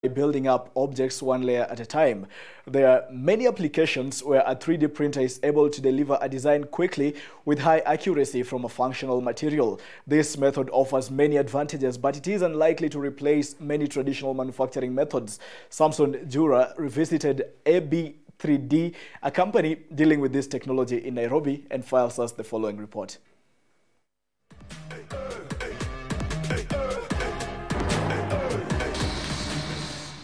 building up objects one layer at a time. There are many applications where a 3D printer is able to deliver a design quickly with high accuracy from a functional material. This method offers many advantages, but it is unlikely to replace many traditional manufacturing methods. Samson Jura revisited AB3D, a company dealing with this technology in Nairobi, and files us the following report.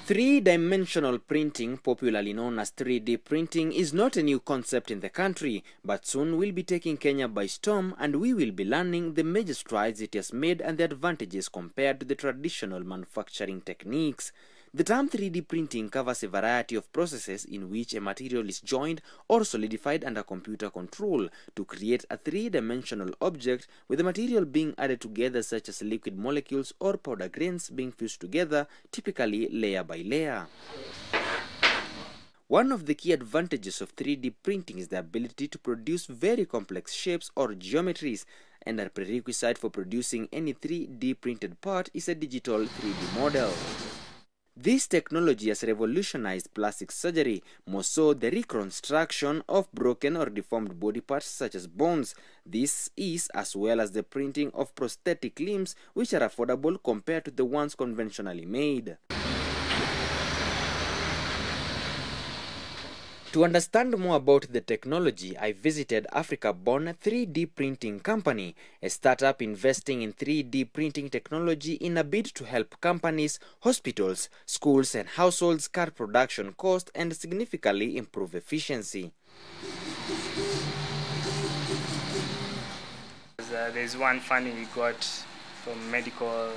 Three-dimensional printing, popularly known as 3D printing, is not a new concept in the country, but soon will be taking Kenya by storm, and we will be learning the major strides it has made and the advantages compared to the traditional manufacturing techniques. The term 3D printing covers a variety of processes in which a material is joined or solidified under computer control to create a three-dimensional object, with the material being added together such as liquid molecules or powder grains being fused together, typically layer by layer. One of the key advantages of 3D printing is the ability to produce very complex shapes or geometries, and a prerequisite for producing any 3D printed part is a digital 3D model. This technology has revolutionized plastic surgery, more so the reconstruction of broken or deformed body parts such as bones. This is as well as the printing of prosthetic limbs, which are affordable compared to the ones conventionally made. To understand more about the technology, I visited Africa-born 3D Printing Company, a startup investing in 3D printing technology in a bid to help companies, hospitals, schools, and households cut production costs and significantly improve efficiency. There's one funding we got from medical.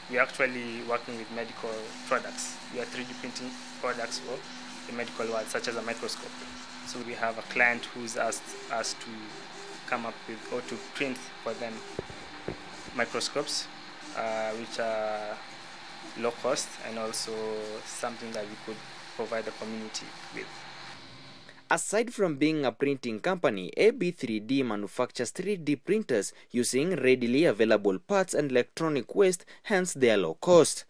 We're actually working with medical products. We are 3D printing products for the medical world, such as a microscope. So we have a client who's asked us to come up with or to print for them microscopes, which are low cost and also something that we could provide the community with. Aside from being a printing company, AB3D manufactures 3D printers using readily available parts and electronic waste, hence their low cost.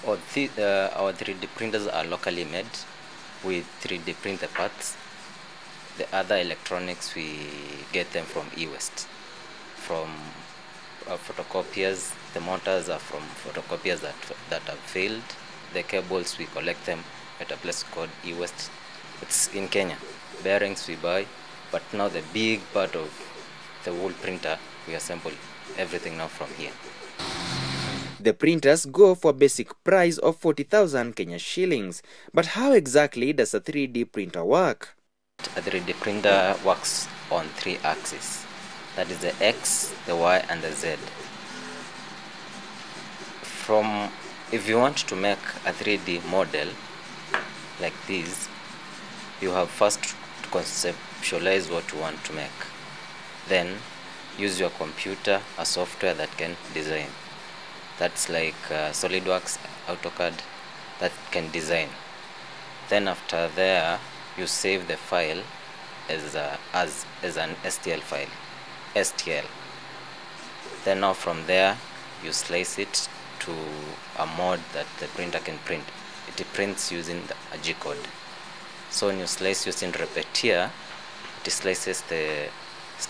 Our 3D printers are locally made with 3D printer parts. The other electronics, we get them from e-waste, from photocopiers. The motors are from photocopiers that have failed. The cables, we collect them at a place called e-waste. It's in Kenya. Bearings we buy, but now the big part of the whole printer, we assemble everything now from here. The printers go for a basic price of 40,000 Kenya shillings. But how exactly does a 3D printer work? A 3D printer works on 3 axes. That is the X, the Y, and the Z. If you want to make a 3D model like this, you have first to conceptualize what you want to make. Then use your computer, a software that can design. That's like SolidWorks, AutoCAD, that can design. Then after there, you save the file as an STL file, STL. Then now from there, you slice it to a mode that the printer can print. It prints using a G-code. So when you slice using Repetier, it slices the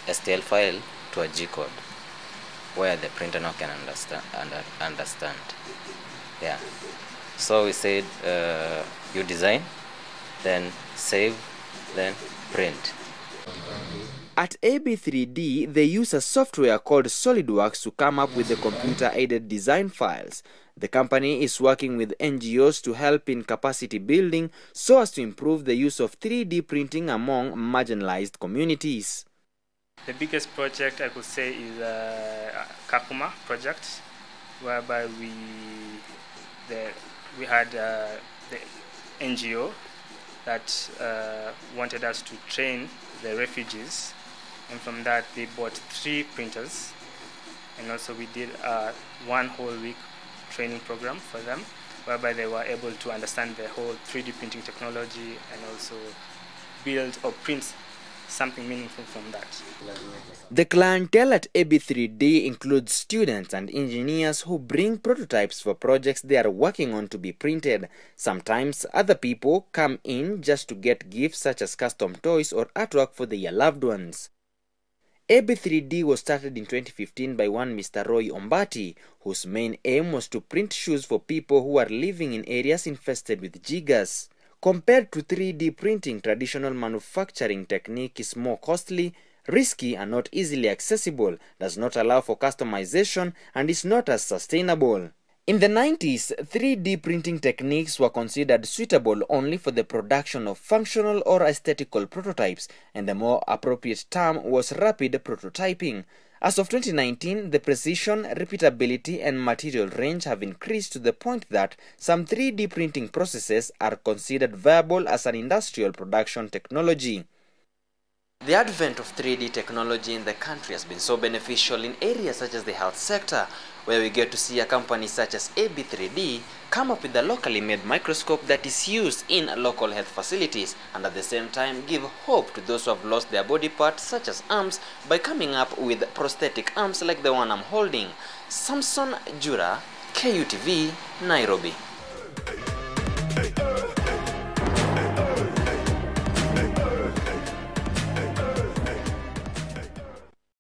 STL file to a G-code, where the printer now can understand. Yeah. So we said you design, then save, then print. At AB3D, they use a software called SolidWorks to come up with the computer-aided design files. The company is working with NGOs to help in capacity building so as to improve the use of 3D printing among marginalized communities. The biggest project I could say is Kakuma project, whereby we had the NGO that wanted us to train the refugees, and from that they bought 3 printers, and also we did a 1 whole week training program for them, whereby they were able to understand the whole 3D printing technology and also build or print something meaningful from that. The clientele at AB3D includes students and engineers who bring prototypes for projects they are working on to be printed. Sometimes other people come in just to get gifts such as custom toys or artwork for their loved ones. AB3D was started in 2015 by one Mr. Roy Ombati, whose main aim was to print shoes for people who are living in areas infested with jiggers. Compared to 3D printing, traditional manufacturing technique is more costly, risky and not easily accessible, does not allow for customization, and is not as sustainable. In the 90s, 3D printing techniques were considered suitable only for the production of functional or aesthetical prototypes, and the more appropriate term was rapid prototyping. As of 2019, the precision, repeatability, and material range have increased to the point that some 3D printing processes are considered viable as an industrial production technology. The advent of 3D technology in the country has been so beneficial in areas such as the health sector, where we get to see a company such as AB3D come up with a locally made microscope that is used in local health facilities, and at the same time give hope to those who have lost their body parts such as arms by coming up with prosthetic arms like the one I'm holding. Samson Jura, KUTV, Nairobi.